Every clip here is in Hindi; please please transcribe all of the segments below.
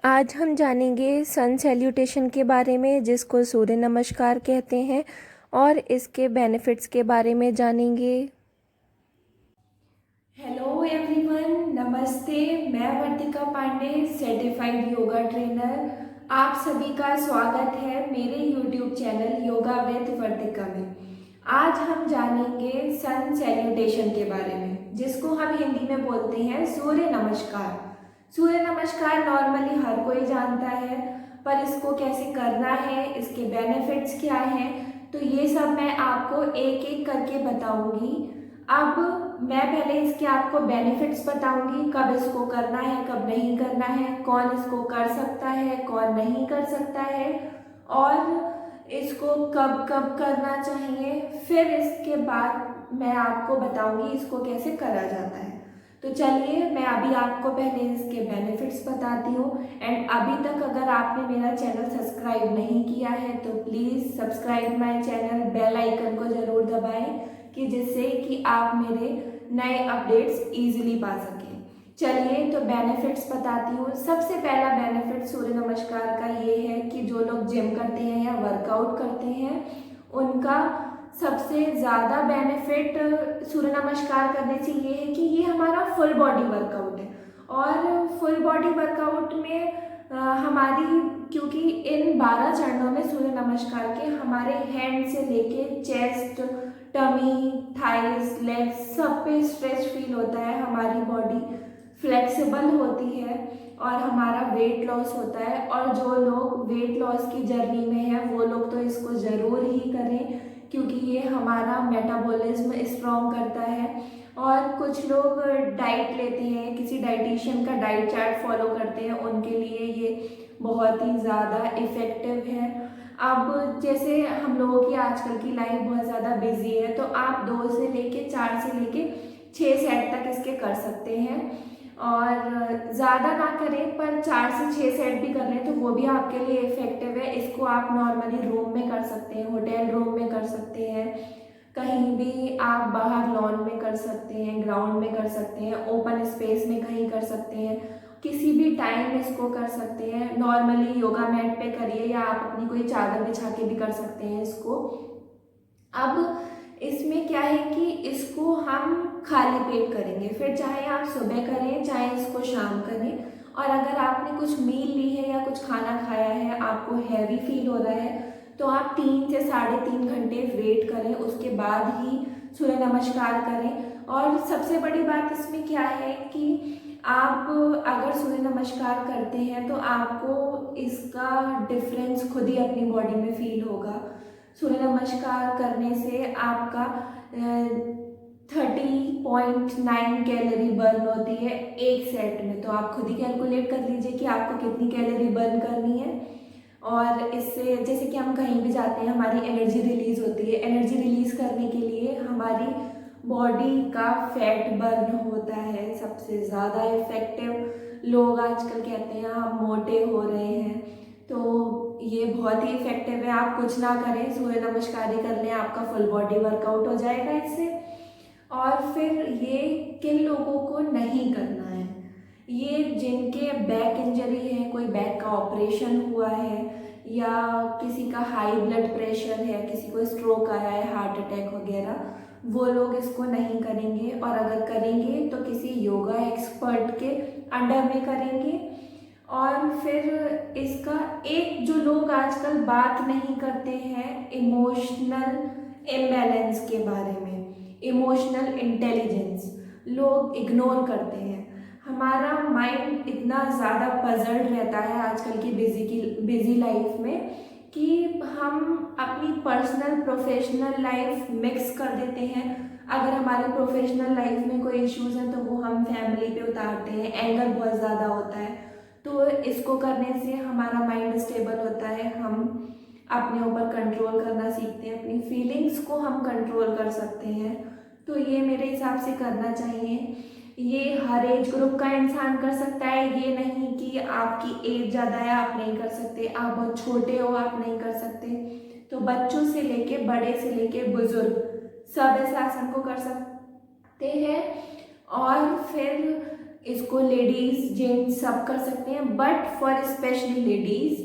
आज हम जानेंगे सन सैल्यूटेशन के बारे में, जिसको सूर्य नमस्कार कहते हैं, और इसके बेनिफिट्स के बारे में जानेंगे। हेलो एवरीवन, नमस्ते। मैं वर्तिका पांडे, सर्टिफाइड योगा ट्रेनर। आप सभी का स्वागत है मेरे यूट्यूब चैनल योगा विद वर्तिका में। आज हम जानेंगे सन सैल्यूटेशन के बारे में, जिसको हम हिंदी में बोलते हैं सूर्य नमस्कार। सूर्य नमस्कार नॉर्मली हर कोई जानता है, पर इसको कैसे करना है, इसके बेनिफिट्स क्या हैं, तो ये सब मैं आपको एक एक करके बताऊंगी। अब मैं पहले इसके आपको बेनिफिट्स बताऊंगी, कब इसको करना है, कब नहीं करना है, कौन इसको कर सकता है, कौन नहीं कर सकता है, और इसको कब कब करना चाहिए। फिर इसके बाद मैं आपको बताऊंगी इसको कैसे करा जाता है। तो चलिए मैं अभी आपको पहले इसके बेनिफिट्स बताती हूँ। एंड अभी तक अगर आपने मेरा चैनल सब्सक्राइब नहीं किया है तो please subscribe my channel, bell icon को ज़रूर दबाएं कि जिससे कि आप मेरे नए अपडेट्स इजीली पा सकें। चलिए तो बेनिफिट्स बताती हूँ। सबसे पहला बेनिफिट सूर्य नमस्कार का ये है कि जो लोग जिम करते हैं या वर्कआउट करते हैं उनका सबसे ज़्यादा बेनिफिट सूर्य नमस्कार करने से ये है कि ये हमारा फुल बॉडी वर्कआउट है। और फुल बॉडी वर्कआउट में हमारी, क्योंकि इन 12 चरणों में सूर्य नमस्कार के हमारे हैंड से लेके चेस्ट, टमी, थाइस, लेग्स सब पे स्ट्रेच फील होता है, हमारी बॉडी फ्लेक्सिबल होती है और हमारा वेट लॉस होता है। और जो लोग वेट लॉस की जर्नी में हैं वो लोग तो इसको ज़रूर ही करें, क्योंकि ये हमारा मेटाबॉलिज्म स्ट्रॉन्ग करता है। और कुछ लोग डाइट लेते हैं, किसी डाइटिशियन का डाइट चार्ट फॉलो करते हैं, उनके लिए ये बहुत ही ज़्यादा इफ़ेक्टिव है। अब जैसे हम लोगों की आजकल की लाइफ बहुत ज़्यादा बिजी है, तो आप 2 से लेके 4 से लेके 6 सेट तक इसके कर सकते हैं। और ज़्यादा ना करें, पर 4 से 6 सेट भी कर लें तो वो भी आपके लिए इफ़ेक्टिव है। इसको आप नॉर्मली रूम में कर सकते हैं, होटल रूम में कर सकते हैं, कहीं भी आप बाहर लॉन में कर सकते हैं, ग्राउंड में कर सकते हैं, ओपन स्पेस में कहीं कर सकते हैं, किसी भी टाइम इसको कर सकते हैं। नॉर्मली योगा मैट पे करिए या आप अपनी कोई चादर बिछा के भी कर सकते हैं इसको। अब इसमें क्या है कि इसको हम खाली पेट करेंगे, फिर चाहे आप सुबह करें चाहे इसको शाम करें। और अगर आपने कुछ मील ली है या कुछ खाना खाया है, आपको हैवी फील हो रहा है, तो आप 3 से 3.5 घंटे वेट करें, उसके बाद ही सूर्य नमस्कार करें। और सबसे बड़ी बात इसमें क्या है कि आप अगर सूर्य नमस्कार करते हैं तो आपको इसका डिफरेंस खुद ही अपनी बॉडी में फील होगा। सूर्य नमस्कार करने से आपका 30.9 कैलोरी बर्न होती है एक सेट में। तो आप खुद ही कैलकुलेट कर लीजिए कि आपको कितनी कैलोरी बर्न करनी है। और इससे जैसे कि हम कहीं भी जाते हैं हमारी एनर्जी रिलीज होती है। एनर्जी रिलीज करने के लिए हमारी बॉडी का फैट बर्न होता है सबसे ज़्यादा इफेक्टिव। लोग आजकल कहते हैं हम मोटे हो रहे हैं, तो ये बहुत ही इफेक्टिव है। आप कुछ ना करें, सूर्य नमस्कार ही कर लें, आपका फुल बॉडी वर्कआउट हो जाएगा इससे। और फिर ये किन लोगों को नहीं करना है, ये जिनके बैक इंजरी है, कोई बैक का ऑपरेशन हुआ है, या किसी का हाई ब्लड प्रेशर है, किसी को स्ट्रोक आया है, हार्ट अटैक वगैरह, वो लोग इसको नहीं करेंगे। और अगर करेंगे तो किसी योगा एक्सपर्ट के अंडर में करेंगे। और फिर इसका एक जो लोग आजकल बात नहीं करते हैं इमोशनल इम्बैलेंस के बारे में, इमोशनल इंटेलिजेंस लोग इग्नोर करते हैं। हमारा माइंड इतना ज़्यादा पजल्ड रहता है आजकल की बिजी लाइफ में कि हम अपनी पर्सनल प्रोफेशनल लाइफ मिक्स कर देते हैं। अगर हमारी प्रोफेशनल लाइफ में कोई इश्यूज हैं तो वो हम फैमिली पे उतारते हैं, एंगर बहुत ज़्यादा होता है। तो इसको करने से हमारा माइंड स्टेबल होता है, हम अपने ऊपर कंट्रोल करना सीखते हैं, अपनी फीलिंग्स को हम कंट्रोल कर सकते हैं। तो ये मेरे हिसाब से करना चाहिए। ये हर एज ग्रुप का इंसान कर सकता है, ये नहीं कि आपकी एज ज़्यादा है आप नहीं कर सकते, आप बहुत छोटे हो आप नहीं कर सकते। तो बच्चों से लेके बड़े से लेके बुजुर्ग सब इस आसन को कर सकते हैं। और फिर इसको लेडीज़ जेंट्स सब कर सकते हैं, बट फॉर स्पेशली लेडीज़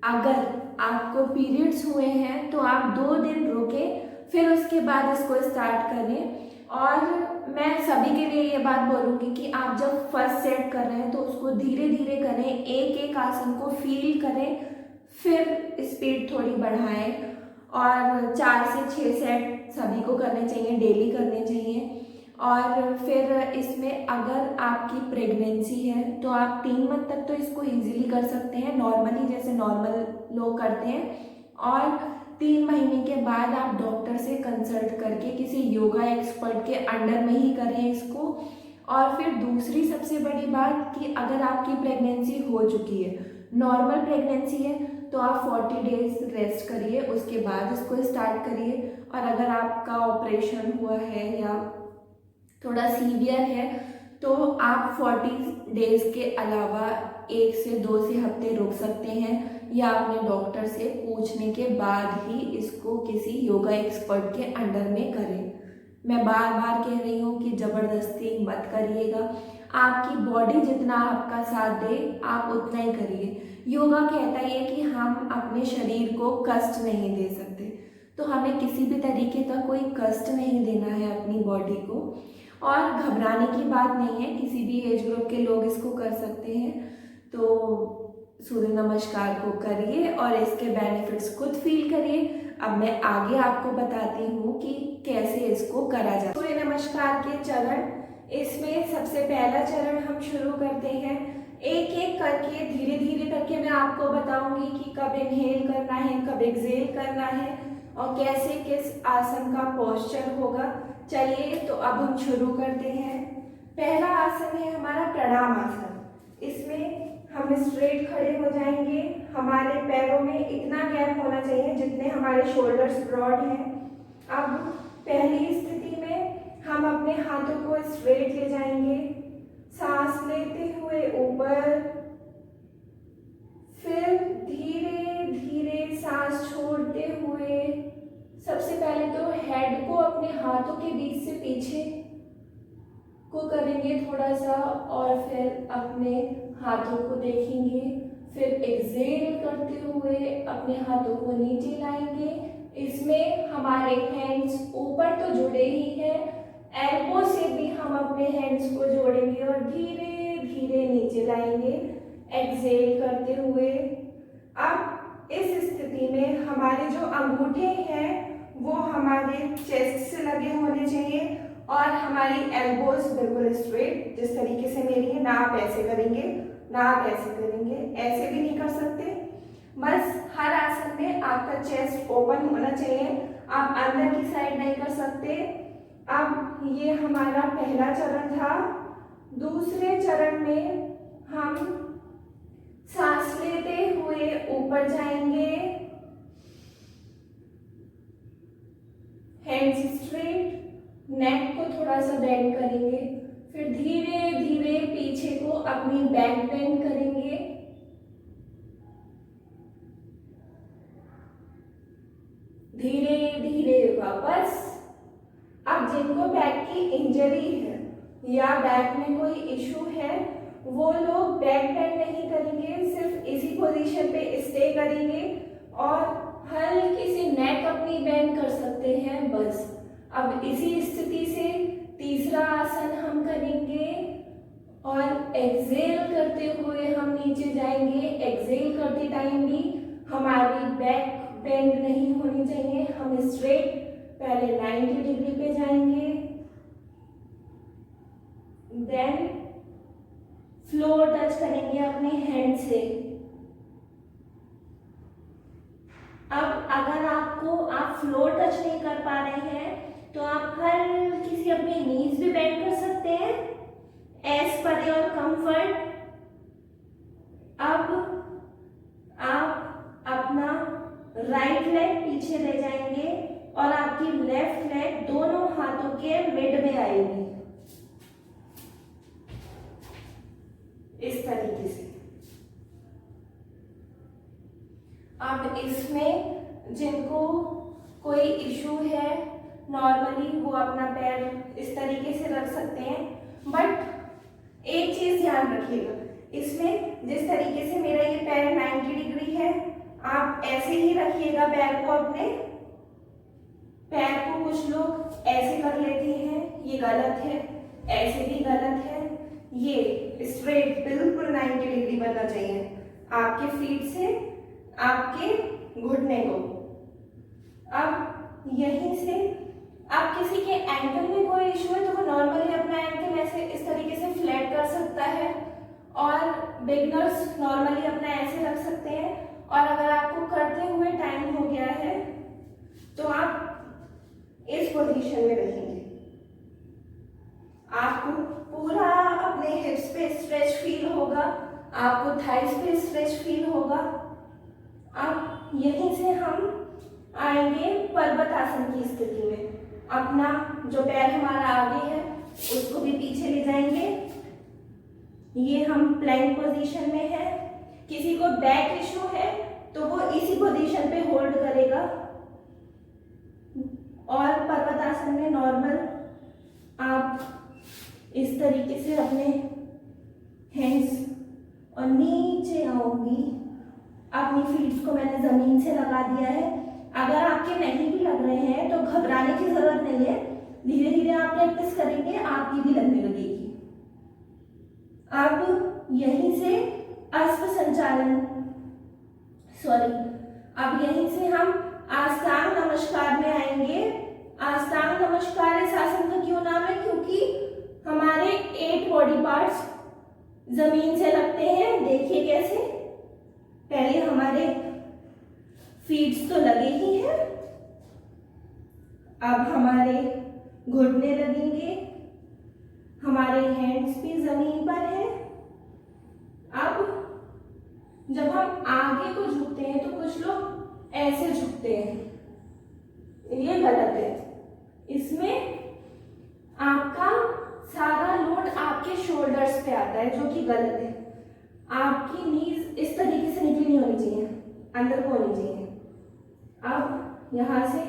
अगर आपको पीरियड्स हुए हैं तो आप 2 दिन रुके फिर उसके बाद इसको स्टार्ट करें। और मैं सभी के लिए ये बात बोलूँगी कि आप जब फर्स्ट सेट कर रहे हैं तो उसको धीरे धीरे करें, एक एक आसन को फील करें, फिर स्पीड थोड़ी बढ़ाएं। और 4 से 6 सेट सभी को करने चाहिए, डेली करने चाहिए। और फिर इसमें अगर आपकी प्रेगनेंसी है तो आप 3 मंथ तक तो इसको इजीली कर सकते हैं, नॉर्मली जैसे नॉर्मल लोग करते हैं। और 3 महीने के बाद आप डॉक्टर से कंसल्ट करके किसी योगा एक्सपर्ट के अंडर में ही करें इसको। और फिर दूसरी सबसे बड़ी बात कि अगर आपकी प्रेगनेंसी हो चुकी है, नॉर्मल प्रेगनेंसी है, तो आप 40 डेज रेस्ट करिए, उसके बाद इसको स्टार्ट करिए। और अगर आपका ऑपरेशन हुआ है या थोड़ा सीवियर है तो आप 40 डेज के अलावा 1 से 2 से हफ्ते रुक सकते हैं, या अपने डॉक्टर से पूछने के बाद ही इसको किसी योगा एक्सपर्ट के अंडर में करें। मैं बार बार कह रही हूँ कि ज़बरदस्ती मत करिएगा, आपकी बॉडी जितना आपका साथ दे आप उतना ही करिए। योगा कहता है कि हम अपने शरीर को कष्ट नहीं दे सकते, तो हमें किसी भी तरीके का कोई कष्ट नहीं देना है अपनी बॉडी को। और घबराने की बात नहीं है, किसी भी एज ग्रुप के लोग इसको कर सकते हैं। तो सूर्य नमस्कार को करिए और इसके बेनिफिट्स खुद फील करिए। अब मैं आगे आपको बताती हूँ कि कैसे इसको करा जाए। सूर्य नमस्कार के चरण, इसमें सबसे पहला चरण हम शुरू करते हैं। एक एक करके धीरे धीरे करके मैं आपको बताऊंगी कि कब इनहेल करना है, कब एक्सहेल करना है और कैसे किस आसन का पोस्चर होगा। चलिए तो अब हम शुरू करते हैं। पहला आसन है हमारा प्रणाम आसन। इसमें हम स्ट्रेट खड़े हो जाएंगे, हमारे पैरों में इतना गैप होना चाहिए जितने हमारे शोल्डर्स ब्रॉड हैं। अब पहली स्थिति में हम अपने हाथों को स्ट्रेट ले जाएंगे, सांस लेते हुए ऊपर, फिर धीरे धीरे सांस छोड़ते हुए सबसे पहले तो हेड को अपने हाथों के बीच से पीछे को करेंगे थोड़ा सा, और फिर अपने हाथों को देखेंगे। फिर एक्सहेल करते हुए अपने हाथों को नीचे लाएंगे। इसमें हमारे हैंड्स ऊपर तो जुड़े ही हैं, एल्बो से भी हम अपने हैंड्स को जोड़ेंगे और धीरे धीरे नीचे लाएंगे एक्सहेल करते हुए। अब इस स्थिति में हमारे जो अंगूठे हैं वो हमारे चेस्ट से लगे होने चाहिए और हमारी एल्बोज बिल्कुल स्ट्रेट, जिस तरीके से मेरी है। ना आप ऐसे करेंगे, ना आप ऐसे करेंगे, ऐसे भी नहीं कर सकते। बस हर आसन में आपका चेस्ट ओपन होना चाहिए, आप अंदर की साइड नहीं कर सकते। अब ये हमारा पहला चरण था। दूसरे चरण में हम सांस लेते हुए ऊपर जाएंगे, हैंड्स स्ट्रेट, नेक को थोड़ा सा बेंड करेंगे, फिर धीरे धीरे पीछे को अपनी बैक बेंड करेंगे, धीरे धीरे वापस। अब जिनको बैक की इंजरी है या बैक में कोई इशू है वो लोग बैक बेंड नहीं करेंगे, सिर्फ इसी पोजीशन पे स्टे करेंगे और हल्की सी नेक अपनी बेंड कर सकते हैं बस। अब इसी स्थिति से तीसरा आसन हम करेंगे और एक्सहेल करते हुए हम नीचे जाएंगे। एक्सहेल करते टाइम भी हमारी बैक बेंड नहीं होनी चाहिए, हम स्ट्रेट पहले 90 डिग्री पे जाएंगे, देन फ्लोर टच करेंगे अपने हैंड से। अब अगर आप फ्लोर टच नहीं कर पा रहे हैं तो आप हल्की सी अपनी नीज भी बेंड कर सकते हैं एज पर योर कंफर्ट। अब आप अपना राइट लेग पीछे ले जाएंगे और आपकी लेफ्ट लेग दोनों हाथों के मिड में आएगी इस तरीके से। अब इसमें जिनको कोई इशू है नॉर्मली वो अपना पैर इस तरीके से रख सकते हैं, बट एक चीज ध्यान रखिएगा, इसमें जिस तरीके से मेरा ये पैर 90 डिग्री है, आप ऐसे ही रखिएगा पैर को। अपने पैर को कुछ लोग ऐसे कर लेते हैं, ये गलत है, ऐसे भी गलत है। ये स्ट्रेट बिल्कुल 90 डिग्री बनना चाहिए आपके फीट से आपके घुटने को। अब यहीं से आप किसी के एंकल में कोई इशू है तो वो नॉर्मली अपना एंकल ऐसे इस तरीके से फ्लैट कर सकता है, और बिगनर्स नॉर्मली अपना ऐसे रख सकते हैं। और अगर आपको करते हुए टाइम हो गया है तो आप इस पोजीशन में रहेंगे। आपको पूरा अपने हिप्स पे स्ट्रेच फील होगा, आपको थाइस पे स्ट्रेच फील होगा। अब यहीं से हम आएंगे पर्वत आसन की स्थिति में। अपना जो पैर हमारा आगे है उसको भी पीछे ले जाएंगे। ये हम प्लैंक पोजीशन में है। किसी को बैक इशू है तो वो इसी पोजीशन पे होल्ड करेगा। और पर्वत आसन में नॉर्मल आप इस तरीके से अपने हैंड्स और नीचे आऊंगी। अपनी फीट्स को मैंने जमीन से लगा दिया है। अगर आपके नहीं भी लग रहे हैं तो घबराने की जरूरत नहीं है, धीरे धीरे आप प्रैक्टिस करेंगे, आपकी भी लगने लगेगी। अब यहीं से अश्व संचालन अब यहीं से हम अष्टांग नमस्कार में आएंगे। अष्टांग नमस्कार इस आसन का क्यों नाम है? क्योंकि हमारे 8 बॉडी पार्ट्स जमीन से लगते हैं। देखिए कैसे, पहले हमारे फीट्स तो लगे ही हैं, अब हमारे घुटने लगेंगे, हमारे हैंड्स भी जमीन पर है। अब जब हम आगे को झुकते हैं तो कुछ लोग ऐसे झुकते हैं, ये गलत है। इसमें आपका सारा लोड आपके शोल्डर्स पे आता है, जो कि गलत है। आपकी नीज इस तरीके से निकली नहीं होनी चाहिए, अंदर को होनी चाहिए। अब यहां से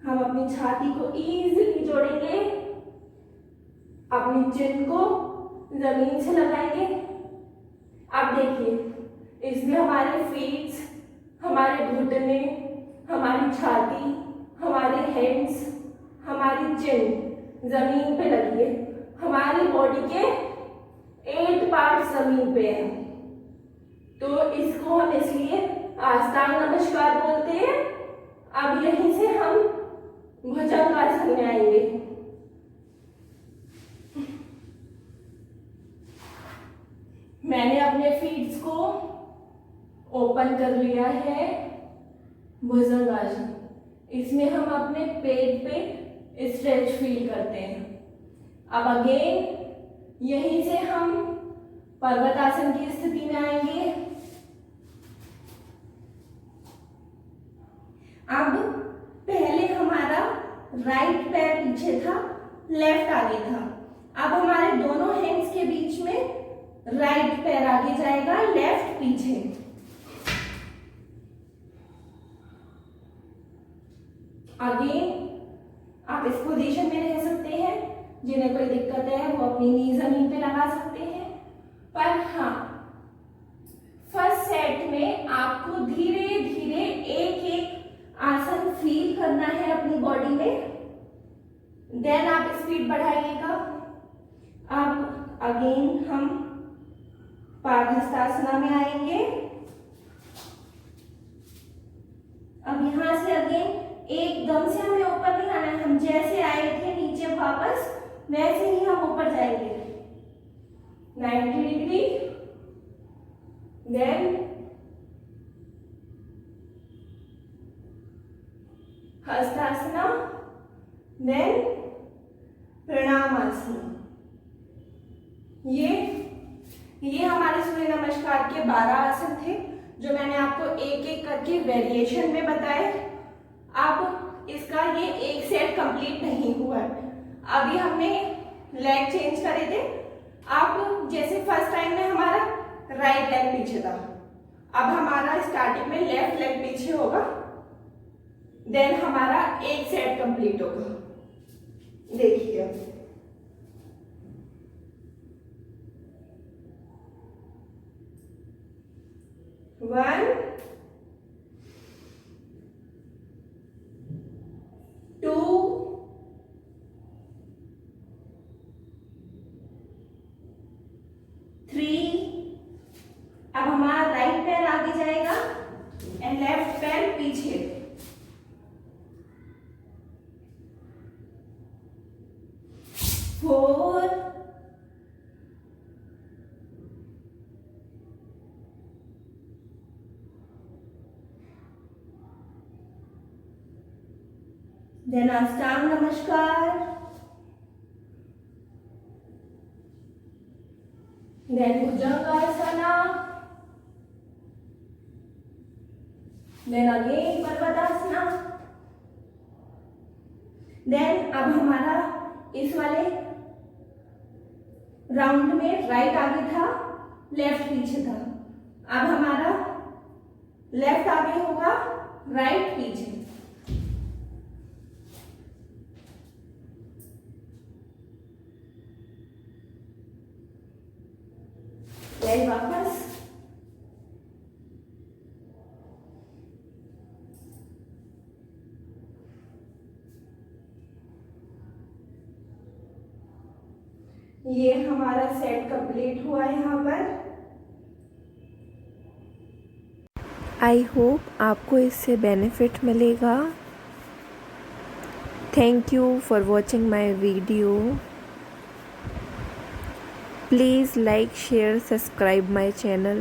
हम अपनी छाती को इजीली जोड़ेंगे, अपनी चिन को जमीन से लगाएंगे। अब देखिए, इसमें हमारे फीट्स, हमारे घुटने, हमारी छाती, हमारे हैंड्स, हमारी चिन जमीन पे लगी है। हमारी बॉडी के 8 पार्ट जमीन पे हैं, तो इसको हम इसलिए अष्टांग नमस्कार बोलते हैं। अब यहीं से हम भुजंगासन में आएंगे। मैंने अपने फीट्स को ओपन कर लिया है। भुजंगासन, इसमें हम अपने पेट पे स्ट्रेच फील करते हैं। अब अगेन यहीं से हम पर्वतासन की स्थिति में आएंगे। अब पहले हमारा राइट पैर पीछे था, लेफ्ट आगे था। अब हमारे दोनों हैंड्स के बीच में राइट पैर आगे जाएगा, लेफ्ट पीछे। अगेन आप इस पोजीशन में रह सकते हैं। जिन्हें कोई दिक्कत है वो अपनी नी जमीन पे लगा सकते हैं। पर हाँ, फर्स्ट सेट में आपको धीरे धीरे एक एक आसन फील करना है अपनी बॉडी में, देन आप स्पीड बढ़ाइएगा। अब अगेन हम पादहस्तासना में आएंगे। अब यहां से अगेन एकदम से हमें ऊपर नहीं आना है, हम जैसे आए थे नीचे वापस वैसे ही हम ऊपर जाएंगे 90 डिग्री, देन हस्तासना, देन प्रणामासना। ये हमारे सूर्य नमस्कार के 12 आसन थे जो मैंने आपको एक एक करके वेरिएशन में बताए। अब इसका ये एक सेट कंप्लीट नहीं हुआ है। अभी हमने लेग चेंज करे थे। अब जैसे फर्स्ट टाइम में हमारा राइट लेग पीछे था, अब हमारा स्टार्टिंग में लेफ्ट लेग पीछे होगा, देन हमारा एक सेट कंप्लीट होगा। देखिए 1 2 3। अब हमारा राइट पैर आगे जाएगा एंड लेफ्ट पैर पीछे। 4 then Ashtanga Namaskar, then Bhujangasana, then again Parvatasana. Then अब हमारा इस वाले राउंड में राइट आगे था, लेफ्ट पीछे था। अब हमारा लेफ्ट आगे होगा, राइट पीछे। देन वापस ये हमारा सेट कंप्लीट हुआ है यहाँ पर। आई होप आपको इससे बेनिफिट मिलेगा। Thank you for watching my video. Please like, share, subscribe my channel.